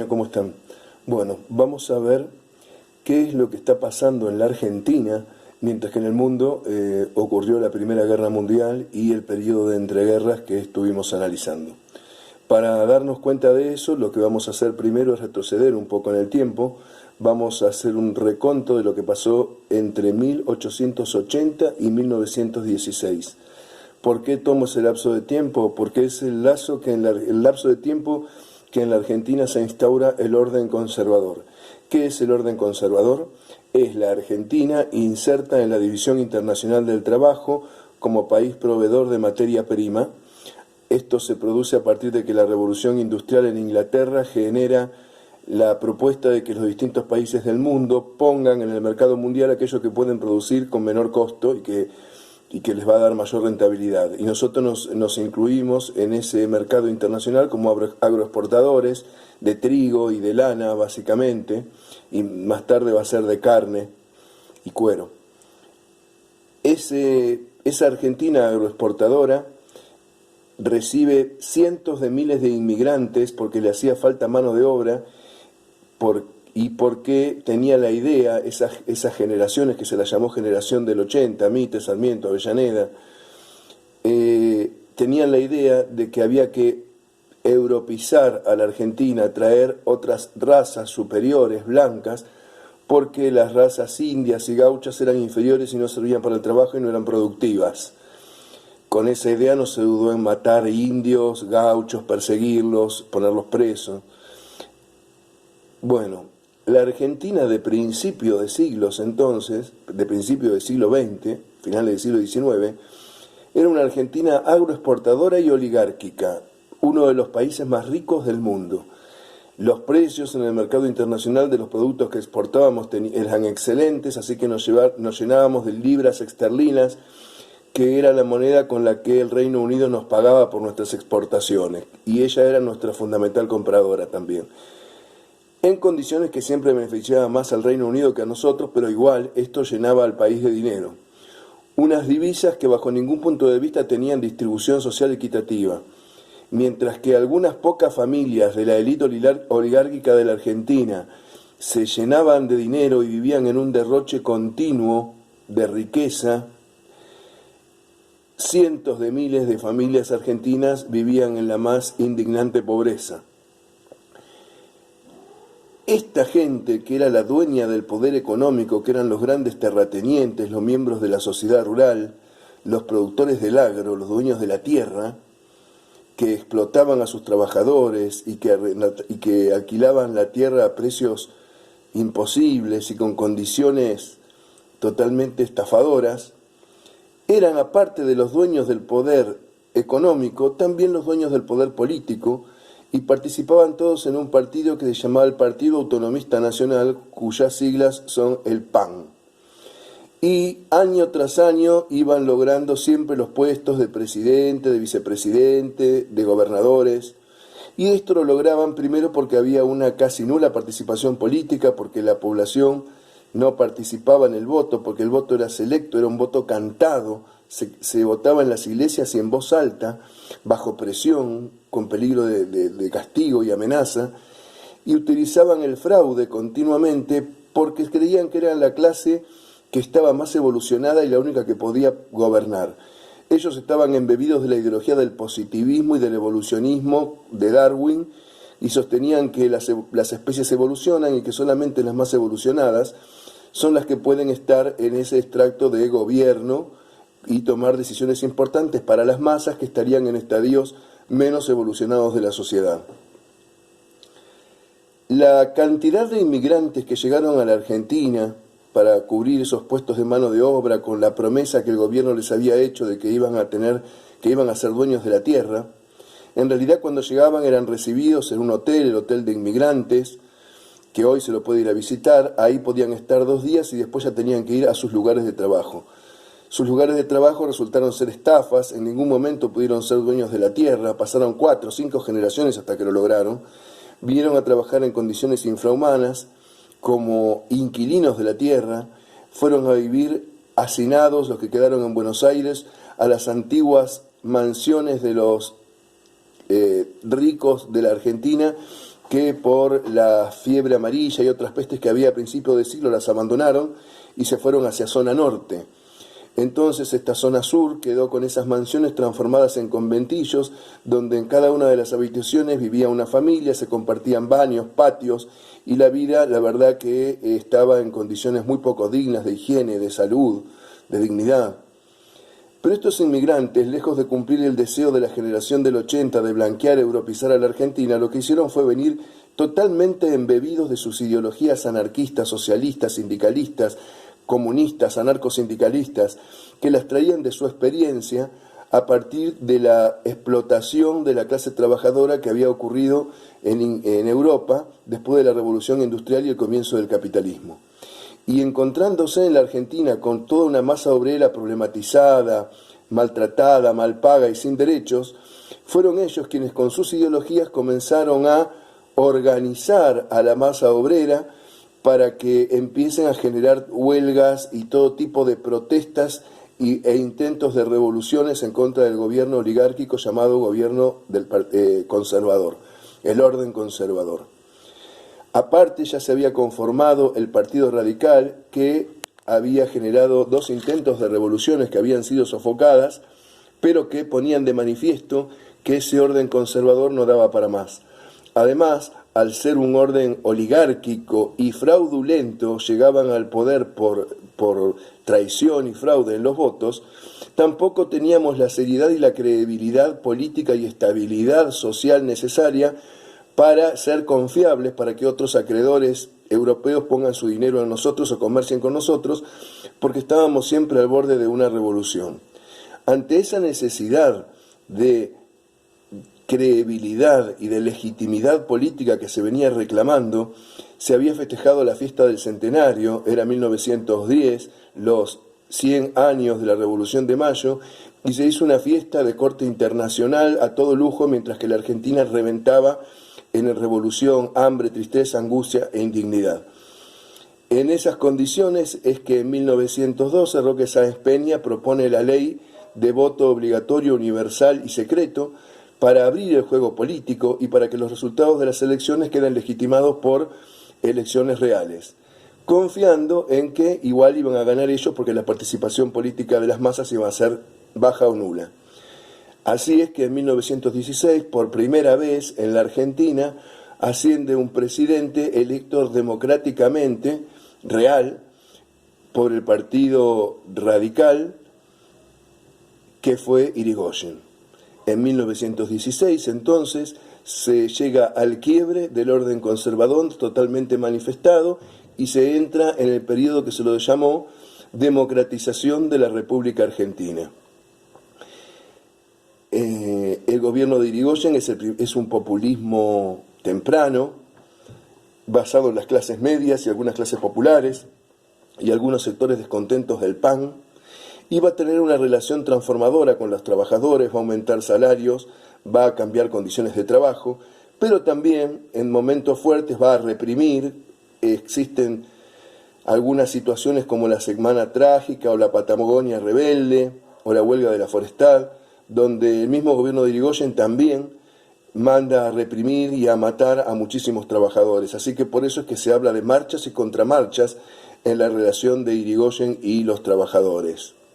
¿Cómo están? Bueno, vamos a ver qué es lo que está pasando en la Argentina mientras que en el mundo ocurrió la Primera Guerra Mundial y el periodo de entreguerras que estuvimos analizando. Para darnos cuenta de eso, lo que vamos a hacer primero es retroceder un poco en el tiempo. Vamos a hacer un reconto de lo que pasó entre 1880 y 1916. ¿Por qué tomo ese lapso de tiempo? Porque es el lapso de tiempo que en la Argentina se instaura el orden conservador. ¿Qué es el orden conservador? Es la Argentina inserta en la División Internacional del Trabajo como país proveedor de materia prima. Esto se produce a partir de que la revolución industrial en Inglaterra genera la propuesta de que los distintos países del mundo pongan en el mercado mundial aquello que pueden producir con menor costo y que les va a dar mayor rentabilidad. Y nosotros nos incluimos en ese mercado internacional como agroexportadores de trigo y de lana, básicamente, y más tarde va a ser de carne y cuero. Esa Argentina agroexportadora recibe cientos de miles de inmigrantes porque le hacía falta mano de obra y porque tenía la idea, esas generaciones que se las llamó generación del 80, Mitre, Sarmiento, Avellaneda, tenían la idea de que había que europeizar a la Argentina, traer otras razas superiores, blancas, porque las razas indias y gauchas eran inferiores y no servían para el trabajo y no eran productivas. Con esa idea no se dudó en matar indios, gauchos, perseguirlos, ponerlos presos. Bueno, la Argentina de principio de siglos entonces, de principio del siglo XX, finales del siglo XIX, era una Argentina agroexportadora y oligárquica, uno de los países más ricos del mundo. Los precios en el mercado internacional de los productos que exportábamos eran excelentes, así que nos llenábamos de libras esterlinas, que era la moneda con la que el Reino Unido nos pagaba por nuestras exportaciones, y ella era nuestra fundamental compradora también. En condiciones que siempre beneficiaba más al Reino Unido que a nosotros, pero igual esto llenaba al país de dinero. Unas divisas que bajo ningún punto de vista tenían distribución social equitativa, mientras que algunas pocas familias de la élite oligárquica de la Argentina se llenaban de dinero y vivían en un derroche continuo de riqueza. Cientos de miles de familias argentinas vivían en la más indignante pobreza. Esta gente que era la dueña del poder económico, que eran los grandes terratenientes, los miembros de la sociedad rural, los productores del agro, los dueños de la tierra, que explotaban a sus trabajadores y que alquilaban la tierra a precios imposibles y con condiciones totalmente estafadoras, eran, aparte de los dueños del poder económico, también los dueños del poder político, y participaban todos en un partido que se llamaba el Partido Autonomista Nacional, cuyas siglas son el PAN. Y año tras año iban logrando siempre los puestos de presidente, de vicepresidente, de gobernadores. Y esto lo lograban primero porque había una casi nula participación política, porque la población no participaba en el voto, porque el voto era selecto, era un voto cantado, se votaba en las iglesias y en voz alta, bajo presión, con peligro de castigo y amenaza, y utilizaban el fraude continuamente porque creían que era la clase que estaba más evolucionada y la única que podía gobernar. Ellos estaban embebidos de la ideología del positivismo y del evolucionismo de Darwin y sostenían que las especies evolucionan y que solamente las más evolucionadas son las que pueden estar en ese extracto de gobierno y tomar decisiones importantes para las masas que estarían en estadios menos evolucionados de la sociedad. La cantidad de inmigrantes que llegaron a la Argentina para cubrir esos puestos de mano de obra con la promesa que el gobierno les había hecho de que iban a ser dueños de la tierra, en realidad cuando llegaban eran recibidos en un hotel, el Hotel de Inmigrantes, que hoy se lo puede ir a visitar. Ahí podían estar 2 días y después ya tenían que ir a sus lugares de trabajo. Sus lugares de trabajo resultaron ser estafas, en ningún momento pudieron ser dueños de la tierra, pasaron 4 o 5 generaciones hasta que lo lograron. Vinieron a trabajar en condiciones infrahumanas como inquilinos de la tierra, fueron a vivir hacinados, los que quedaron en Buenos Aires, a las antiguas mansiones de los ricos de la Argentina, que por la fiebre amarilla y otras pestes que había a principios de siglo las abandonaron y se fueron hacia zona norte. Entonces esta zona sur quedó con esas mansiones transformadas en conventillos, donde en cada una de las habitaciones vivía una familia, se compartían baños, patios, y la vida, la verdad que estaba en condiciones muy poco dignas de higiene, de salud, de dignidad. Pero estos inmigrantes, lejos de cumplir el deseo de la generación del 80 de blanquear, europeizar a la Argentina, lo que hicieron fue venir totalmente embebidos de sus ideologías anarquistas, socialistas, sindicalistas, comunistas, anarcosindicalistas, que las traían de su experiencia a partir de la explotación de la clase trabajadora que había ocurrido en Europa después de la Revolución Industrial y el comienzo del capitalismo. Y encontrándose en la Argentina con toda una masa obrera problematizada, maltratada, mal paga y sin derechos, fueron ellos quienes con sus ideologías comenzaron a organizar a la masa obrera para que empiecen a generar huelgas y todo tipo de protestas e intentos de revoluciones en contra del gobierno oligárquico llamado gobierno conservador, el orden conservador. Aparte ya se había conformado el Partido Radical, que había generado 2 intentos de revoluciones que habían sido sofocadas, pero que ponían de manifiesto que ese orden conservador no daba para más. Además, al ser un orden oligárquico y fraudulento, llegaban al poder por traición y fraude en los votos, tampoco teníamos la seriedad y la credibilidad política y estabilidad social necesaria para ser confiables, para que otros acreedores europeos pongan su dinero en nosotros o comercien con nosotros, porque estábamos siempre al borde de una revolución. Ante esa necesidad de credibilidad y de legitimidad política que se venía reclamando, se había festejado la fiesta del centenario, era 1910, los 100 años de la Revolución de Mayo, y se hizo una fiesta de corte internacional a todo lujo, mientras que la Argentina reventaba en revolución, hambre, tristeza, angustia e indignidad. En esas condiciones es que en 1912 Roque Sáenz Peña propone la ley de voto obligatorio, universal y secreto para abrir el juego político y para que los resultados de las elecciones queden legitimados por elecciones reales, confiando en que igual iban a ganar ellos porque la participación política de las masas iba a ser baja o nula. Así es que en 1916, por primera vez en la Argentina, asciende un presidente electo democráticamente, real, por el Partido Radical, que fue Irigoyen. En 1916, entonces, se llega al quiebre del orden conservador totalmente manifestado y se entra en el periodo que se lo llamó democratización de la República Argentina. El gobierno de Irigoyen es un populismo temprano, basado en las clases medias y algunas clases populares y algunos sectores descontentos del PAN, y va a tener una relación transformadora con los trabajadores, va a aumentar salarios, va a cambiar condiciones de trabajo, pero también en momentos fuertes va a reprimir. Existen algunas situaciones como la Semana Trágica o la Patagonia Rebelde o la huelga de la Forestal, donde el mismo gobierno de Irigoyen también manda a reprimir y a matar a muchísimos trabajadores. Así que por eso es que se habla de marchas y contramarchas en la relación de Irigoyen y los trabajadores.